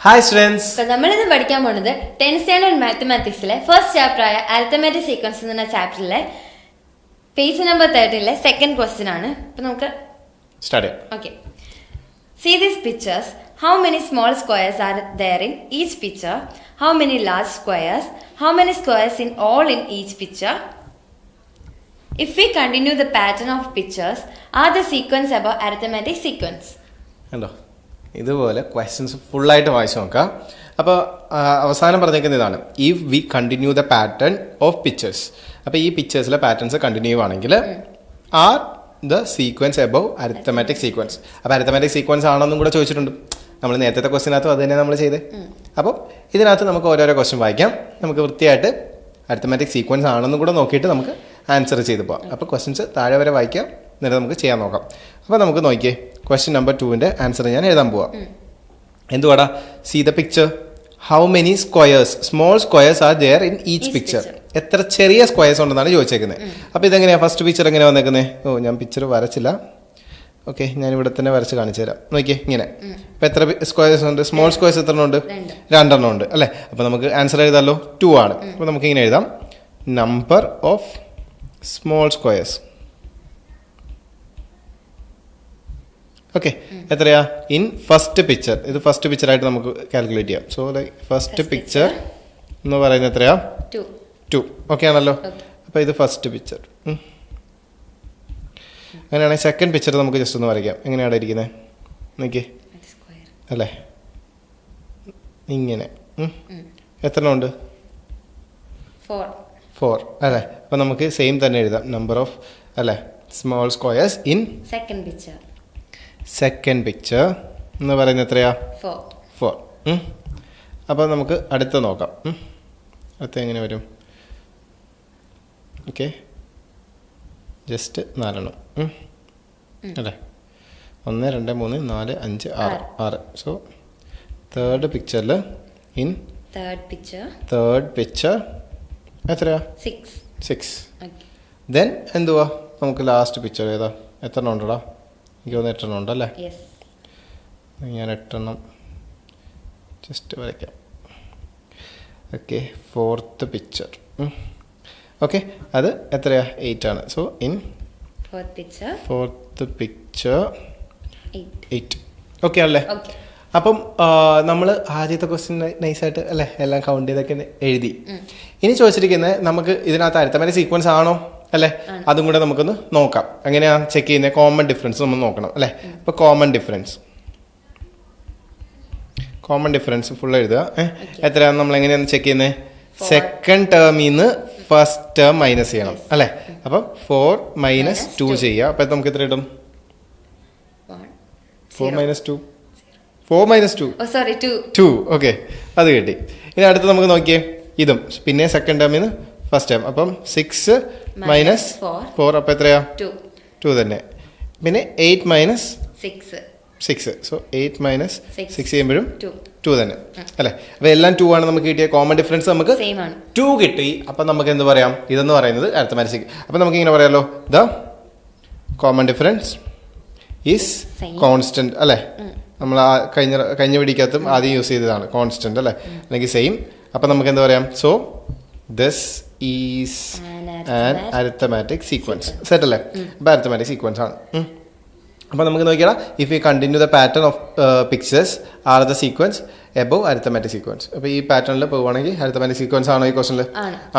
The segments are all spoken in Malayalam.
Hi students. നമ്മൾ ഇന്ന് പഠിക്കാൻ പോകുന്നത് 10th സ്റ്റാൻഡേർഡ് മാത്തമാറ്റിക്സിലെ ഫസ്റ്റ് ചാപ്റ്റർ ആയ അരിത്തമെറ്റിക് സീക്വൻസ് എന്ന ചാപ്റ്ററിലെ പേജ് നമ്പർ 13ലെ സെക്കൻഡ് ക്വസ്റ്റ്യൻ ആണ്. അപ്പോൾ നമുക്ക് സ്റ്റാർട്ട് ചെയ്യാം. Okay. See these pictures. How many small squares are there in each picture? How many large squares? How many squares in all in each picture? If we continue the pattern of pictures, are the sequence above arithmetic sequence? കണ്ടോ, ഇതുപോലെ ക്വസ്റ്റ്യൻസ് ഫുള്ളായിട്ട് വായിച്ചു നോക്കാം. അപ്പോൾ അവസാനം പറഞ്ഞേക്കുന്ന ഇതാണ്, if we continue the pattern of pictures. അപ്പോൾ ഈ പിക്ചേഴ്സിലെ പാറ്റേൺസ് കണ്ടിന്യൂ ആണെങ്കിൽ are the sequence above arithmetic sequence. അപ്പോൾ അരിത്തമാറ്റിക് സീക്വൻസ് ആണെന്നും കൂടെ ചോദിച്ചിട്ടുണ്ട്. നമ്മൾ നേരത്തെ ക്വസ്റ്റിനകത്തും അത് തന്നെ നമ്മൾ ചെയ്തേ. അപ്പോൾ ഇതിനകത്ത് നമുക്ക് ഓരോരോ ക്വസ്റ്റ്യൻ വായിക്കാം. നമുക്ക് വൃത്തിയായിട്ട് അരിത്തമാറ്റിക് സീക്വൻസ് ആണെന്നും കൂടെ നോക്കിയിട്ട് നമുക്ക് ആൻസർ ചെയ്ത് പോകാം. അപ്പോൾ ക്വസ്റ്റ്യൻസ് താഴെ വരെ വായിക്കാം, എന്നിട്ട് നമുക്ക് ചെയ്യാൻ നോക്കാം. അപ്പോൾ നമുക്ക് നോക്കിയേ, ക്വസ്റ്റ്യൻ നമ്പർ 2ന്റെ ആൻസർ ഞാൻ എഴുതാൻ പോവാം. എന്തുവാടാ? See the picture. How many squares, small squares are there in each picture. എത്ര ചെറിയ സ്ക്വയേഴ്സ് ഉണ്ടെന്നാണ് ചോദിച്ചേക്കുന്നത്. അപ്പോൾ ഇതെങ്ങനെയാണ് ഫസ്റ്റ് പിക്ചർ എങ്ങനെയാണ് വന്നേക്കുന്നത്? ഓ, ഞാൻ പിക്ചർ വരച്ചില്ല. ഓക്കെ, ഞാൻ ഇവിടെ തന്നെ വരച്ച് കാണിച്ചു തരാം. നോക്കിയേ, ഇങ്ങനെ. അപ്പോൾ എത്ര സ്ക്വയേഴ്സ് ഉണ്ട്? സ്മോൾ സ്ക്വയേഴ്സ് എത്ര ഉണ്ട്? 2 ഉണ്ട് അല്ലേ? അപ്പോൾ നമുക്ക് ആൻസർ എഴുതാമല്ലോ, 2 ആണ്. അപ്പോൾ നമുക്ക് ഇങ്ങനെ എഴുതാം, number of small squares. Okay, എത്രയാ? In first picture. ഇത് ഫസ്റ്റ് പിക്ചർ ആയിട്ട് നമുക്ക് കാൽക്കുലേറ്റ് ചെയ്യാം. സോ ഫസ്റ്റ് പിക്ചർ എന്ന് പറയുന്നത് എത്രയാ? 2. ഓക്കെ ആണല്ലോ. അപ്പോൾ ഇത് ഫസ്റ്റ് പിക്ചർ. അങ്ങനെയാണെങ്കിൽ സെക്കൻഡ് പിക്ചർ നമുക്ക് ജസ്റ്റ് ഒന്ന് വരയ്ക്കാം. എങ്ങനെയാണ് ഇരിക്കുന്നത് നോക്കിയേ, അല്ലേ? ഇങ്ങനെ. എത്ര ഉണ്ട്? 4 അല്ലേ? അപ്പോൾ നമുക്ക് സെയിം തന്നെ എഴുതാം, നമ്പർ ഓഫ് അല്ലേ small squares in second picture എന്ന് പറയുന്നത് എത്രയാ? 4. അപ്പോൾ നമുക്ക് അടുത്ത നോക്കാം. അടുത്ത എങ്ങനെ വരും? ഓക്കെ, ജസ്റ്റ് 4 അല്ലേ? 1 2 3 4 5 6. സോ തേർഡ് പിക്ചറിൽ ഇൻ തേർഡ് പിക്ചർ എത്രയാ? 6. ദെൻ എന്തുവാ നമുക്ക് ലാസ്റ്റ് പിക്ചർ ഏതാ? എത്ര ഉണ്ടടാ? എനിക്ക് 8 ഉണ്ടല്ലേ? ഞാൻ 8 ജസ്റ്റ് വരയ്ക്കാം. Okay, fourth picture. ഓക്കെ, അത് എത്രയാ? 8 ആണ്. So in fourth picture 8. Okay അല്ലേ? അപ്പം നമ്മൾ ആദ്യത്തെ ക്വസ്റ്റ്യൻ നൈസായിട്ട് അല്ലേ എല്ലാം കൗണ്ട് ചെയ്തൊക്കെ എഴുതി. ഇനി ചോദിച്ചിരിക്കുന്നത് നമുക്ക് ഇതിനകത്ത് അരിത്തമാറ്റിക് സീക്വൻസ് ആണോ അല്ലേ, അതും കൂടെ നമുക്കൊന്ന് നോക്കാം. എങ്ങനെയാ ചെക്ക് ചെയ്യുന്നത്? കോമൺ ഡിഫറൻസ് നമ്മൾ നോക്കണം അല്ലേ? അപ്പോൾ കോമൺ ഡിഫറൻസ് ഫുൾ എഴുതുക. എത്രയാണ് നമ്മൾ എങ്ങനെയാണ് ചെക്ക് ചെയ്യുന്നത്? സെക്കൻഡ് ടേമിൽ നിന്ന് ഫസ്റ്റ് ടേം മൈനസ് ചെയ്യണം അല്ലേ? അപ്പം 4 - 2 ചെയ്യുക. അപ്പം നമുക്ക് എത്ര കിട്ടും? 4 - 2. ഓക്കെ, അത് കിട്ടി. ഇനി അടുത്ത് നമുക്ക് നോക്കിയേ, ഇതും പിന്നെ സെക്കൻഡ് ടേമിൽ നിന്ന് ഫസ്റ്റ് ടേം. അപ്പം 6 - 4 അപ്പം എത്രയാ? 2 തന്നെ. പിന്നെ 8 - 6. സോ 8 - 6 ചെയ്യുമ്പോഴും 2 തന്നെ അല്ലേ? അപ്പോൾ എല്ലാം 2 ആണ് നമുക്ക് കിട്ടിയ കോമൺ ഡിഫറൻസ്. നമുക്ക് 2 കിട്ടി. അപ്പം നമുക്ക് എന്ത് പറയാം? ഇതെന്ന് പറയുന്നത് അരിത്തമാറ്റിക്. അപ്പം നമുക്ക് ഇങ്ങനെ പറയാമല്ലോ, the common difference is constant അല്ലേ? നമ്മൾ ആ കഴിഞ്ഞ വീഡിയോക്കകത്തും ആദ്യം യൂസ് ചെയ്തതാണ് കോൺസ്റ്റന്റ് അല്ലേ, അല്ലെങ്കിൽ സെയിം. അപ്പം നമുക്ക് എന്താ പറയാം? So this is an arithmetic sequence. Set അല്ലേ? അപ്പം അരിത്തമാറ്റിക് സീക്വൻസ് ആണ്. അപ്പോൾ നമുക്ക് നോക്കിയാൽ if you continue the pattern of pictures are the sequence above arithmetic sequence. അപ്പോൾ ഈ പാറ്റേണിൽ പോവുകയാണെങ്കിൽ അരിത്തമാറ്റിക് സീക്വൻസ് ആണോ ഈ ക്വസ്റ്റനിൽ?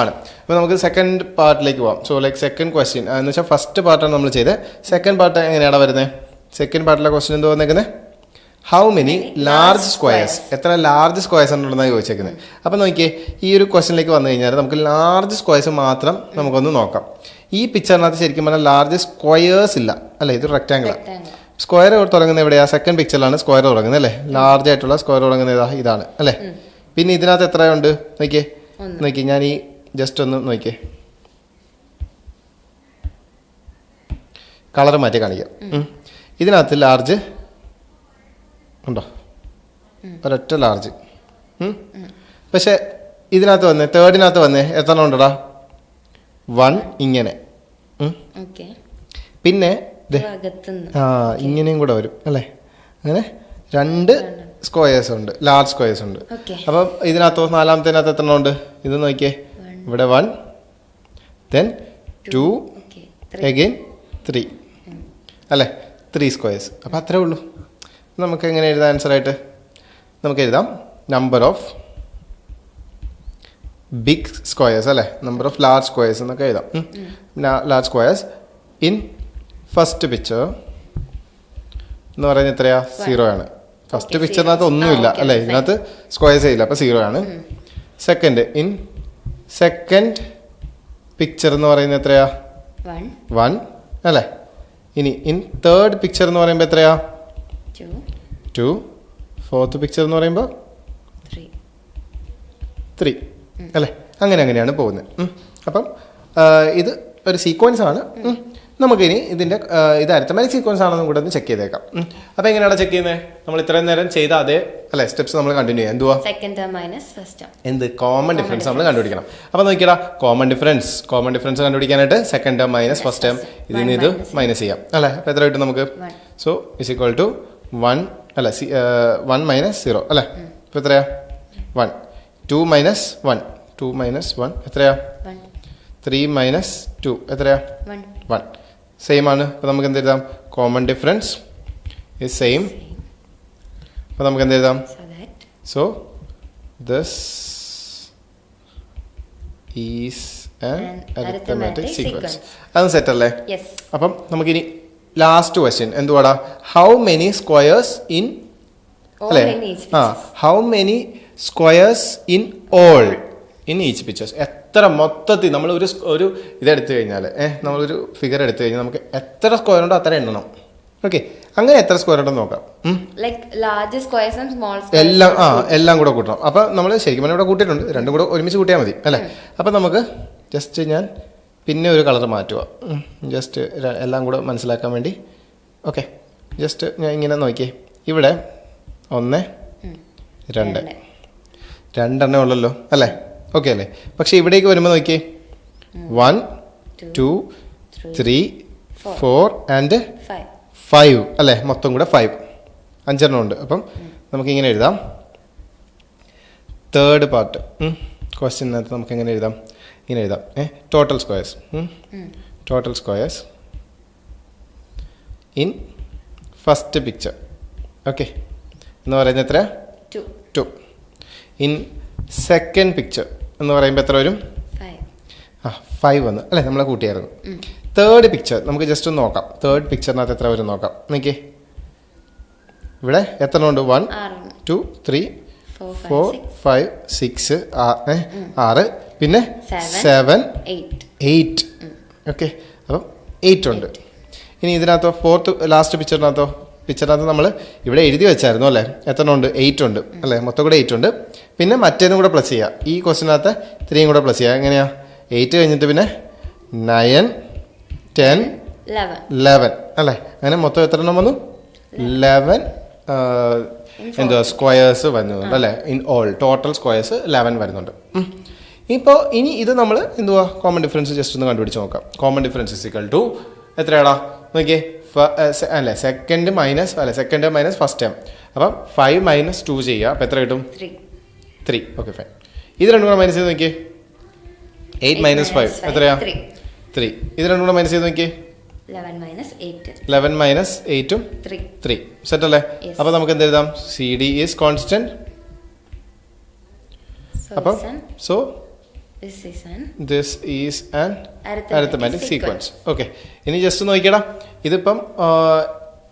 ആണ്. അപ്പോൾ നമുക്ക് സെക്കൻഡ് പാർട്ടിലേക്ക് പോവാം. സോ ലൈക്ക് സെക്കൻഡ് ക്വസ്റ്റ്യൻ എന്ന് വെച്ചാൽ ഫസ്റ്റ് പാർട്ടാണ് നമ്മൾ ചെയ്തത്. സെക്കൻഡ് പാർട്ട് എങ്ങനെയാണ് വരുന്നത്? സെക്കൻഡ് പാർട്ടിലെ ക്വസ്റ്റ്യൻ എന്ത് വന്നേക്കുന്നത്? ഹൗ മെനി ലാർജ് സ്ക്വയേഴ്സ്, എത്ര ലാർജ് സ്ക്വയേഴ്സ് ഉണ്ടെന്നാണ് ചോദിച്ചേക്കുന്നത്. അപ്പോൾ നോക്കിയേ, ഈ ഒരു ക്വസ്റ്റ്യനിലേക്ക് വന്നു കഴിഞ്ഞാൽ നമുക്ക് ലാർജ് സ്ക്വയേഴ്സ് മാത്രം നമുക്കൊന്ന് നോക്കാം. ഈ പിക്ചറിനകത്ത് ശരിക്കും പറഞ്ഞാൽ ലാർജ് സ്ക്വയേഴ്സ് ഇല്ല അല്ലേ? ഇത് റെക്ടാങ്കിളാണ്. സ്ക്വയർ തുടങ്ങുന്നത് എവിടെയാ? സെക്കൻഡ് പിക്ചറിലാണ് സ്ക്വയർ തുടങ്ങുന്നത് അല്ലേ? ലാർജ് ആയിട്ടുള്ള സ്ക്വയർ തുടങ്ങുന്നത് ഇതാണ് അല്ലേ? പിന്നെ ഇതിനകത്ത് എത്രയുണ്ട് നോക്കിയേ, ഞാൻ ഈ ജസ്റ്റ് ഒന്ന് നോക്കിയേ, കളർ മാറ്റി കാണിക്കാം. ഇതിനകത്ത് ലാർജ് ഉണ്ടോ? ഒരൊറ്റ ലാർജ്. പക്ഷെ ഇതിനകത്ത് വന്നേ, തേർഡിനകത്ത് വന്നേ എത്ര ഉണ്ടടാ? 1 ഇങ്ങനെ. പിന്നെ ഇങ്ങനെയും കൂടെ വരും അല്ലേ? അങ്ങനെ 2 സ്ക്വയേഴ്സ് ഉണ്ട്, ലാർജ് സ്ക്വയേഴ്സ് ഉണ്ട്. Okay. അപ്പം ഇതിനകത്തോ നാലാമത്തേനകത്ത് എത്ര ഉണ്ട്? ഇത് നോക്കിയേ, ഇവിടെ 1, then 2, Okay. again 3 അല്ലേ, 3 സ്ക്വയേഴ്സ്. അപ്പം അത്രേ ഉള്ളൂ. നമുക്ക് എങ്ങനെ എഴുതാം ആൻസർ ആയിട്ട്? നമുക്ക് എഴുതാം നമ്പർ ഓഫ് ബിഗ് സ്ക്വയേഴ്സ് അല്ലേ, നമ്പർ ഓഫ് ലാർജ് സ്ക്വയേഴ്സ് എന്നൊക്കെ എഴുതാം. Large squares in first picture എന്ന് പറയുന്നത് എത്രയാ? 0 ആണ്. ഫസ്റ്റ് പിക്ചറിനകത്ത് ഒന്നുമില്ല അല്ലേ, ഇതിനകത്ത് സ്ക്വയേഴ്സ് ഇല്ല, അപ്പോൾ 0 ആണ്. സെക്കൻഡ് ഇൻ സെക്കൻഡ് പിക്ചർ എന്ന് പറയുന്നത് എത്രയാ? 1 അല്ലേ. ഇനി ഇൻ തേർഡ് പിക്ചർ എന്ന് പറയുമ്പോൾ എത്രയാ? 2. ഫോർത്ത് പിക്ചർ എന്ന് പറയുമ്പോൾ 3 അല്ലേ. അങ്ങനെയാണ് പോകുന്നത്. അപ്പം ഇത് ഒരു സീക്വൻസ് ആണ്. നമുക്കിനി ഇതിൻ്റെ ഇത് അരിത്തമാറ്റിക് സീക്വൻസ് ആണെന്നും കൂടെ ഒന്ന് ചെക്ക് ചെയ്തേക്കാം. അപ്പോൾ എങ്ങനെയാണ് ചെക്ക് ചെയ്യുന്നത്? നമ്മൾ ഇത്രയും നേരം ചെയ്ത അതേ അല്ലേ സ്റ്റെപ്സ് നമ്മൾ കണ്ടിന്യൂ ചെയ്യാം. എന്തുവാ? എന്ത് കോമൺ ഡിഫറൻസ് നമ്മൾ കണ്ടുപിടിക്കണം. അപ്പോൾ നോക്കിയാ കോമൺ ഡിഫറൻസ് കണ്ടുപിടിക്കാനായിട്ട് second term minus first term ഇതിന് ഇത് മൈനസ് ചെയ്യാം അല്ലേ. അപ്പോൾ എത്ര കിട്ടും നമുക്ക്? സോ ഇസ് ഈക്വൽ ടു 1 അല്ല 1 മൈനസ് 0 അല്ലേ. ഇപ്പോൾ എത്രയാ? 1. 2 മൈനസ് 1 എത്രയാ? 3 മൈനസ് 2 എത്രയാ? 1. സെയിം ആണ്. അപ്പോൾ നമുക്ക് എന്ത് എഴുതാം? Common difference is same. അപ്പോൾ നമുക്ക് എന്ത് എഴുതാം? So this is an arithmetic sequence. അത് സെറ്റ് അല്ലേ? അപ്പം നമുക്കിനി ലാസ്റ്റ് ക്വസ്റ്റ്യൻ എന്തുവാടാ? ഹൗ മെനി സ്ക്വയേഴ്സ് ഇൻ അല്ലേ? How many squares in all in each pictures. എത്ര മൊത്തത്തിൽ നമ്മൾ ഒരു ഇതെടുത്തു കഴിഞ്ഞാൽ നമ്മളൊരു ഫിഗർ എടുത്തു കഴിഞ്ഞാൽ നമുക്ക് എത്ര സ്ക്വയർ ഉണ്ടോ അത്ര എണ്ണണം. ഓക്കെ, അങ്ങനെ എത്ര സ്ക്വയർ ഉണ്ടെന്ന് നോക്കാം. എല്ലാം കൂടെ കൂട്ടണം. അപ്പം നമ്മൾ ശരിക്കും പറഞ്ഞാൽ ഇവിടെ കൂട്ടിയിട്ടുണ്ട്, രണ്ടും കൂടെ ഒരുമിച്ച് കൂട്ടിയാൽ മതി അല്ലേ. അപ്പം നമുക്ക് ജസ്റ്റ് ഞാൻ പിന്നെ ഒരു കളർ മാറ്റുക, ജസ്റ്റ് എല്ലാം കൂടെ മനസ്സിലാക്കാൻ വേണ്ടി. ഓക്കെ, ജസ്റ്റ് ഞാൻ ഇങ്ങനെ നോക്കിയേ, ഇവിടെ 1 2 രണ്ടെണ്ണേ ഉള്ളല്ലോ അല്ലേ. ഓക്കെ അല്ലേ. പക്ഷെ ഇവിടേക്ക് വരുമ്പോൾ നോക്കിയേ 1 2 3 4 ആൻഡ് 5 അല്ലേ. മൊത്തം കൂടെ 5 5 ഉണ്ട്. അപ്പം നമുക്കിങ്ങനെ എഴുതാം. തേർഡ് പാർട്ട് ക്വസ്റ്റ്യനകത്ത് നമുക്ക് എങ്ങനെ എഴുതാം? ഇങ്ങനെ എഴുതാം. Total squares in first picture. Okay എന്ന് പറയുന്നത് എത്ര? 2. ഇൻ സെക്കൻഡ് പിക്ചർ എന്ന് പറയുമ്പോൾ എത്ര വരും? 5 വന്നു അല്ലേ, നമ്മളെ കൂട്ടിയായിരുന്നു. തേർഡ് പിക്ചർ നമുക്ക് ജസ്റ്റ് ഒന്ന് നോക്കാം. തേർഡ് പിക്ചറിനകത്ത് എത്ര വരും നോക്കാം. നോക്കിയേ, ഇവിടെ എത്ര ഉണ്ട്? 1 2 3 4 5 6 6 പിന്നെ 7 8. ഓക്കെ, അപ്പം 8 ഉണ്ട്. ഇനി ഇതിനകത്തോ ഫോർത്ത് ലാസ്റ്റ് പിക്ചറിനകത്ത് നമ്മൾ ഇവിടെ എഴുതി വെച്ചായിരുന്നു അല്ലേ, എത്ര ഉണ്ട്? 8 ഉണ്ട് അല്ലേ. മൊത്തം കൂടെ 8 ഉണ്ട്. പിന്നെ മറ്റേതും കൂടെ പ്ലസ് ചെയ്യുക. ഈ ക്വസ്റ്റിനകത്ത് 3 കൂടെ പ്ലസ് ചെയ്യുക. എങ്ങനെയാ? 8 കഴിഞ്ഞിട്ട് പിന്നെ 9 10 11 അല്ലേ. അങ്ങനെ മൊത്തം എത്ര എണ്ണം വന്നു? 11 എന്തുവാ സ്ക്വയേഴ്സ് വരുന്നുണ്ട് അല്ലേ. ഇൻ ഓൾ ടോട്ടൽ സ്ക്വയേഴ്സ് 11 വരുന്നുണ്ട്. ഇപ്പോൾ ഇനി ഇത് നമ്മൾ എന്തുവാ കോമൺ ഡിഫറൻസ് ജസ്റ്റ് ഒന്ന് കണ്ടുപിടിച്ച് നോക്കാം. Common difference is equal to എത്രയാടാ നോക്കിയേ, അല്ലേ സെക്കൻഡ് മൈനസ് ഫസ്റ്റ് ടേം. അപ്പം 5 മൈനസ് 2 ചെയ്യുക. അപ്പം എത്ര കിട്ടും? 3. Okay fine. ഇത് രണ്ടും കൂടെ മൈനസ് ചെയ്ത് നോക്കിയേ. 8 മൈനസ് 5 എത്രയാ? 3. ഇത് രണ്ടും കൂടെ മൈനസ് ചെയ്ത് നോക്കിയേ. 11 മൈനസ് 8ഉം 3. സെറ്റ് അല്ലേ. അപ്പം നമുക്ക് എന്ത് എഴുതാം? C D is constant. അപ്പം so this is an arithmetic sequence. Okay, ഇനി ജസ്റ്റ് നോക്കിയടാ, ഇതിപ്പം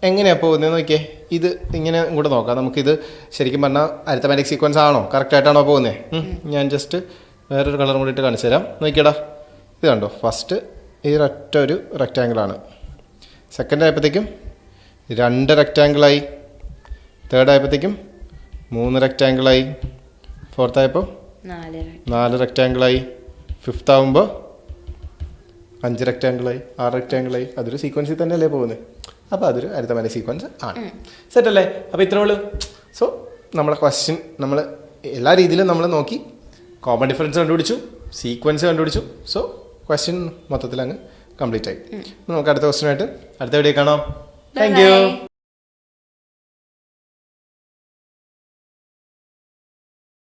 എങ്ങനെയാണ് പോകുന്നത് നോക്കിയേ. ഇത് ഇങ്ങനെ കൂടെ നോക്കാം. നമുക്കിത് ശരിക്കും പറഞ്ഞാൽ അരിത്തമാറ്റിക് സീക്വൻസ് ആണോ, കറക്റ്റ് ആയിട്ടാണോ പോകുന്നത്? ഞാൻ ജസ്റ്റ് വേറൊരു കളറും കൂടി ഇട്ട് കാണിച്ചു തരാം. നോക്കിയടാ, ഇത് കണ്ടോ, ഫസ്റ്റ് ഈ ഒറ്റ ഒരു റെക്റ്റാങ്കിളാണ്. സെക്കൻഡ് ആയപ്പോഴത്തേക്കും 2 റെക്റ്റാങ്കിളായി. തേർഡ് ആയപ്പോഴത്തേക്കും 3 റെക്റ്റാങ്കിളായി. ഫോർത്ത് ആയപ്പോൾ 4 റെക്റ്റാങ്കിളായി. ഫിഫ്ത്ത് ആകുമ്പോൾ 5 റെക്റ്റാങ്കിളായി, 6 റെക്റ്റാങ്കിളായി. അതൊരു സീക്വൻസിൽ തന്നെയല്ലേ പോകുന്നത്. അപ്പോൾ അതൊരു അരിത്തമാറ്റിക് സീക്വൻസ് ആണ്. സെറ്റ് അല്ലേ. അപ്പോൾ ഇത്രേ ഉള്ളൂ. സോ നമ്മളെ ക്വസ്റ്റ്യൻ നമ്മൾ എല്ലാ രീതിയിലും നമ്മൾ നോക്കി, കോമൺ ഡിഫറൻസ് കണ്ടുപിടിച്ചു, സീക്വൻസ് കണ്ടുപിടിച്ചു. സോ ക്വസ്റ്റ്യൻ മൊത്തത്തിൽ അങ്ങ് കംപ്ലീറ്റ് ആയി. നമുക്ക് അടുത്ത ക്വസ്റ്റ്യനായിട്ട് അടുത്ത വീഡിയോ കാണാം. Thank you.